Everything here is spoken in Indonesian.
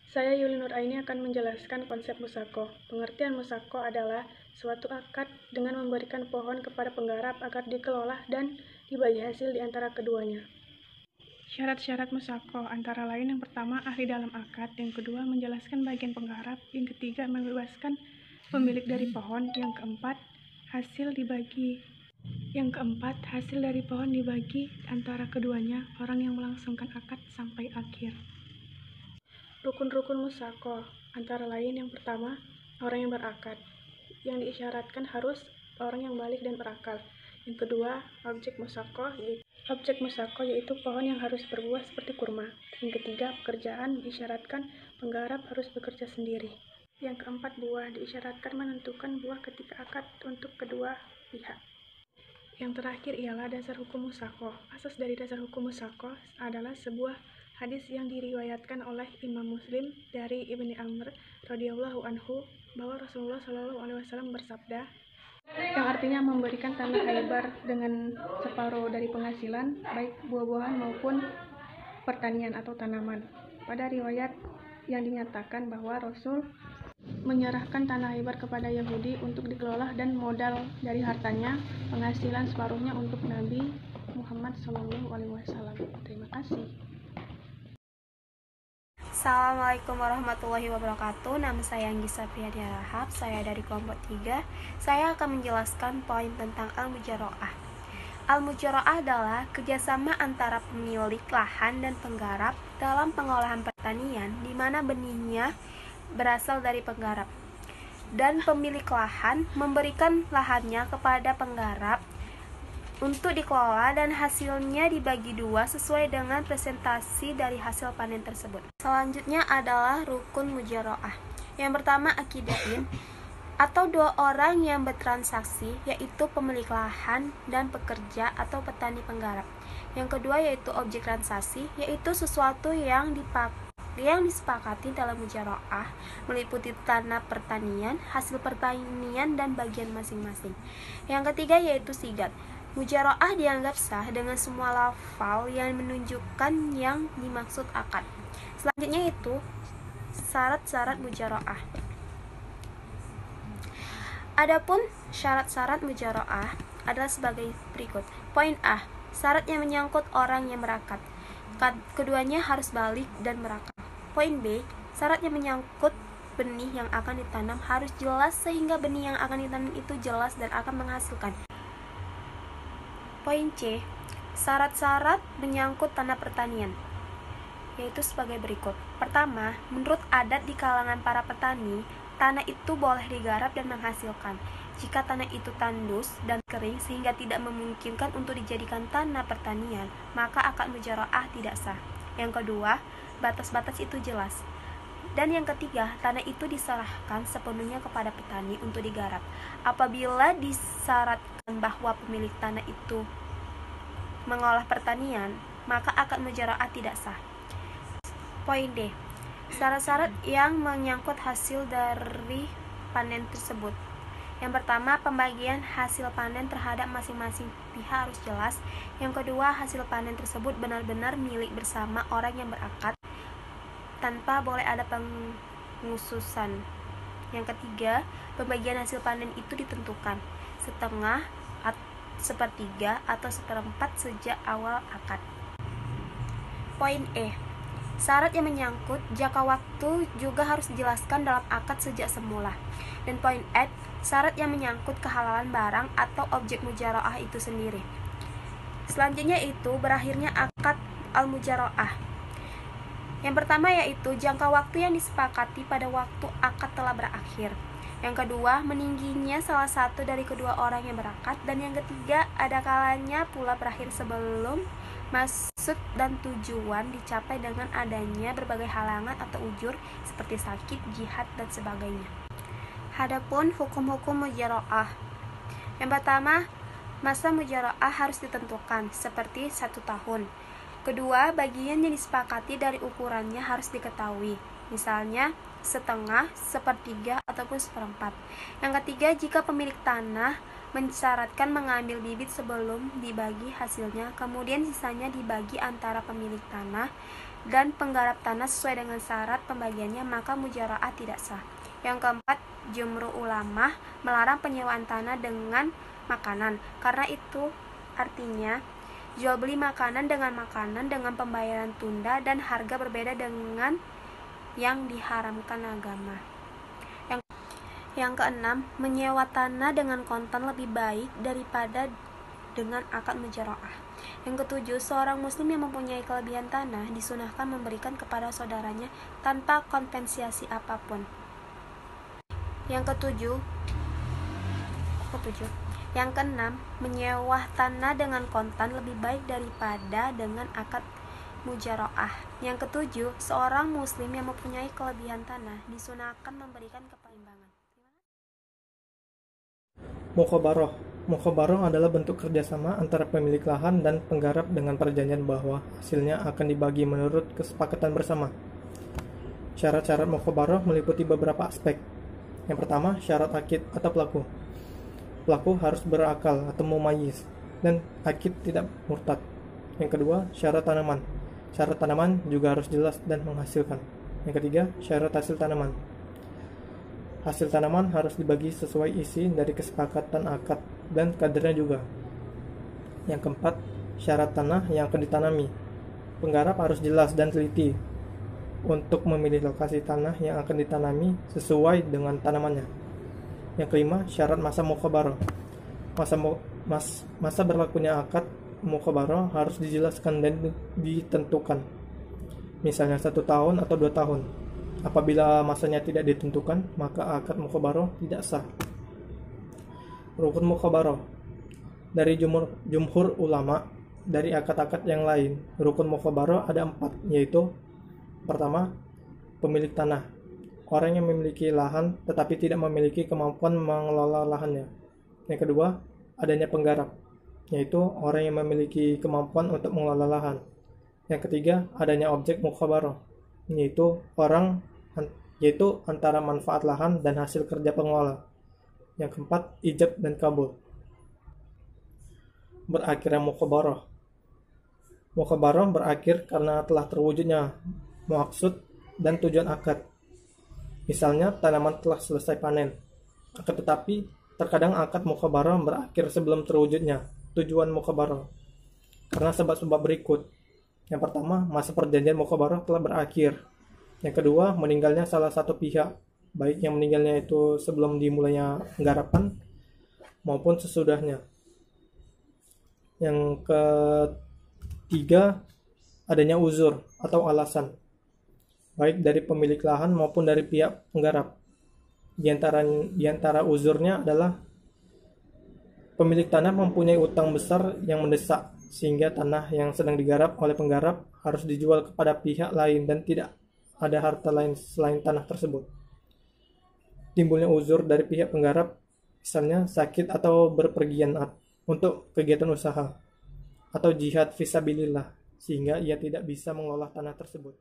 Saya Yuli Nuraini akan menjelaskan konsep musako. Pengertian musako adalah suatu akad dengan memberikan pohon kepada penggarap agar dikelola dan dibagi hasil di antara keduanya. Syarat-syarat musako antara lain yang pertama ahli dalam akad, yang kedua menjelaskan bagian penggarap, yang ketiga membebaskan pemilik dari pohon, yang keempat hasil dari pohon dibagi antara keduanya orang yang melangsungkan akad sampai akhir. Rukun-rukun musako antara lain yang pertama, orang yang berakad. Yang diisyaratkan harus orang yang balik dan berakal. Yang kedua, objek musako yaitu pohon yang harus berbuah seperti kurma. Yang ketiga, pekerjaan diisyaratkan penggarap harus bekerja sendiri. Yang keempat, buah diisyaratkan menentukan buah ketika akad untuk kedua pihak. Yang terakhir ialah dasar hukum musako. Asas dari dasar hukum musako adalah sebuah hadis yang diriwayatkan oleh Imam Muslim dari Ibni Amr radhiyallahu anhu bahwa Rasulullah Shallallahu alaihi wasallam bersabda, yang artinya memberikan tanah Khaybar dengan separuh dari penghasilan baik buah-buahan maupun pertanian atau tanaman. Pada riwayat yang dinyatakan bahwa Rasul menyerahkan tanah Khaybar kepada Yahudi untuk dikelola dan modal dari hartanya, penghasilan separuhnya untuk Nabi Muhammad SAW. Terima kasih. Assalamualaikum warahmatullahi wabarakatuh. Nama saya Anggi Sapriyadi Rahab. Saya dari kelompok 3. Saya akan menjelaskan poin tentang al-mujaro'ah. Al-mujaro'ah adalah kerjasama antara pemilik lahan dan penggarap dalam pengolahan pertanian, di mana benihnya berasal dari penggarap, dan pemilik lahan memberikan lahannya kepada penggarap untuk dikelola dan hasilnya dibagi dua sesuai dengan presentasi dari hasil panen tersebut. Selanjutnya adalah rukun mujaro'ah. Yang pertama akidain, atau dua orang yang bertransaksi, yaitu pemilik lahan dan pekerja atau petani penggarap. Yang kedua yaitu objek transaksi, yaitu sesuatu yang disepakati dalam mujaro'ah, meliputi tanah pertanian, hasil pertanian, dan bagian masing-masing. Yang ketiga yaitu sigat. Mujaro'ah dianggap sah dengan semua lafal yang menunjukkan yang dimaksud akad. Selanjutnya itu syarat-syarat mujaro'ah. Adapun syarat-syarat mujaro'ah adalah sebagai berikut. Poin A, syarat yang menyangkut orang yang berakad. Keduanya harus balik dan berakal. Poin B, syarat yang menyangkut benih yang akan ditanam harus jelas sehingga benih yang akan ditanam itu jelas dan akan menghasilkan. Poin C, syarat-syarat menyangkut tanah pertanian, yaitu sebagai berikut. Pertama, menurut adat di kalangan para petani, tanah itu boleh digarap dan menghasilkan. Jika tanah itu tandus dan kering sehingga tidak memungkinkan untuk dijadikan tanah pertanian, maka akad mujaro'ah tidak sah. Yang kedua, batas-batas itu jelas. Dan yang ketiga, tanah itu diserahkan sepenuhnya kepada petani untuk digarap. Apabila disyaratkan bahwa pemilik tanah itu mengolah pertanian, maka akad mujaro'ah tidak sah. Poin D, syarat-syarat yang menyangkut hasil dari panen tersebut. Yang pertama, pembagian hasil panen terhadap masing-masing pihak harus jelas. Yang kedua, hasil panen tersebut benar-benar milik bersama orang yang berakad, tanpa boleh ada penghususan. Yang ketiga, pembagian hasil panen itu ditentukan setengah, sepertiga, atau seperempat sejak awal akad. Poin E, syarat yang menyangkut jangka waktu juga harus dijelaskan dalam akad sejak semula. Dan poin F, syarat yang menyangkut kehalalan barang atau objek mujaro'ah itu sendiri. Selanjutnya itu berakhirnya akad al-mujaro'ah. Yang pertama yaitu jangka waktu yang disepakati pada waktu akad telah berakhir. Yang kedua, meningginya salah satu dari kedua orang yang berakad. Dan yang ketiga, ada kalanya pula berakhir sebelum maksud dan tujuan dicapai dengan adanya berbagai halangan atau ujur seperti sakit, jihad, dan sebagainya. Adapun hukum-hukum mujaro'ah. Yang pertama, masa mujaro'ah harus ditentukan seperti 1 tahun. Kedua, bagian yang disepakati dari ukurannya harus diketahui, misalnya setengah, sepertiga, ataupun seperempat. Yang ketiga, jika pemilik tanah mensyaratkan mengambil bibit sebelum dibagi hasilnya, kemudian sisanya dibagi antara pemilik tanah dan penggarap tanah sesuai dengan syarat pembagiannya, maka mujara'ah tidak sah. Yang keempat, jumhur ulama melarang penyewaan tanah dengan makanan, karena itu artinya jual beli makanan dengan pembayaran tunda dan harga berbeda dengan yang diharamkan agama. Yang keenam, menyewa tanah dengan kontan lebih baik daripada dengan akad mujara'ah. Yang ketujuh, seorang muslim yang mempunyai kelebihan tanah disunahkan memberikan kepada saudaranya tanpa kompensasi apapun. Yang keenam, menyewa tanah dengan kontan lebih baik daripada dengan akad mujara'ah. Yang ketujuh, seorang muslim yang mempunyai kelebihan tanah disunahkan memberikan kepaimbangan. Mukhabarah. Mukhabarah adalah bentuk kerjasama antara pemilik lahan dan penggarap dengan perjanjian bahwa hasilnya akan dibagi menurut kesepakatan bersama. Syarat-syarat mukhabarah meliputi beberapa aspek. Yang pertama, syarat akid atau pelaku. Pelaku harus berakal atau mumayyiz dan akid tidak murtad. Yang kedua, syarat tanaman. Syarat tanaman juga harus jelas dan menghasilkan. Yang ketiga, syarat hasil tanaman. Hasil tanaman harus dibagi sesuai isi dari kesepakatan akad dan kadarnya juga. Yang keempat, syarat tanah yang akan ditanami. Penggarap harus jelas dan teliti untuk memilih lokasi tanah yang akan ditanami sesuai dengan tanamannya. Yang kelima, syarat masa mukhabarah. Masa berlakunya akad mukhabarah harus dijelaskan dan ditentukan. Misalnya 1 tahun atau 2 tahun. Apabila masanya tidak ditentukan, maka akad mukhabarah tidak sah. Rukun mukhabarah. Dari jumhur ulama, dari akad-akad yang lain, rukun mukhabarah ada 4, yaitu pertama, pemilik tanah. Orang yang memiliki lahan tetapi tidak memiliki kemampuan mengelola lahannya. Yang kedua, adanya penggarap, yaitu orang yang memiliki kemampuan untuk mengelola lahan. Yang ketiga, adanya objek mukhabarah, yaitu antara manfaat lahan dan hasil kerja pengelola. Yang keempat, ijab dan kabul. Berakhirnya mukhabarah. Mukhabarah berakhir karena telah terwujudnya maksud dan tujuan akad. Misalnya, tanaman telah selesai panen. Akan tetapi, terkadang akad mukhabarah berakhir sebelum terwujudnya tujuan mukhabarah karena sebab-sebab berikut. Yang pertama, masa perjanjian mukhabarah telah berakhir. Yang kedua, meninggalnya salah satu pihak, baik yang meninggalnya itu sebelum dimulainya penggarapan maupun sesudahnya. Yang ketiga, adanya uzur atau alasan, baik dari pemilik lahan maupun dari pihak penggarap. Di antara uzurnya adalah pemilik tanah mempunyai utang besar yang mendesak, sehingga tanah yang sedang digarap oleh penggarap harus dijual kepada pihak lain dan tidak ada harta lain selain tanah tersebut. Timbulnya uzur dari pihak penggarap, misalnya sakit atau berpergian untuk kegiatan usaha, atau jihad fisabilillah, sehingga ia tidak bisa mengelola tanah tersebut.